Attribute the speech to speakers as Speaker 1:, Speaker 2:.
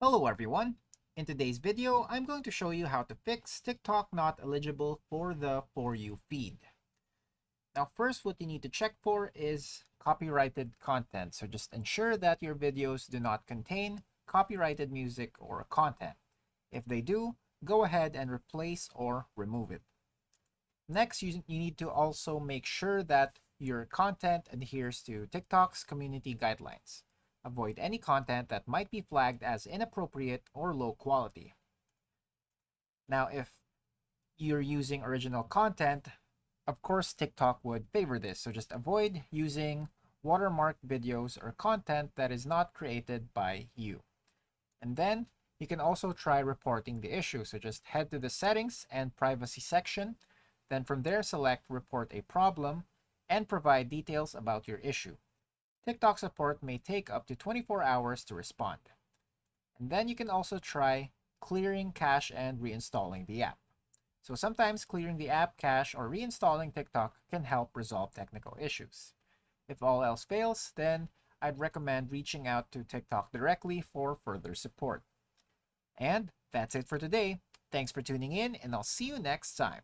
Speaker 1: Hello everyone! In today's video, I'm going to show you how to fix TikTok not eligible for the For You feed. Now first, what you need to check for is copyrighted content. So just ensure that your videos do not contain copyrighted music or content. If they do, go ahead and replace or remove it. Next, you need to also make sure that your content adheres to TikTok's community guidelines. Avoid any content that might be flagged as inappropriate or low quality. Now, if you're using original content, of course, TikTok would favor this. So just avoid using watermarked videos or content that is not created by you. And then you can also try reporting the issue. So just head to the settings and privacy section. Then from there, select report a problem and provide details about your issue. TikTok support may take up to 24 hours to respond. And then you can also try clearing cache and reinstalling the app. So sometimes clearing the app cache or reinstalling TikTok can help resolve technical issues. If all else fails, then I'd recommend reaching out to TikTok directly for further support. And that's it for today. Thanks for tuning in, and I'll see you next time.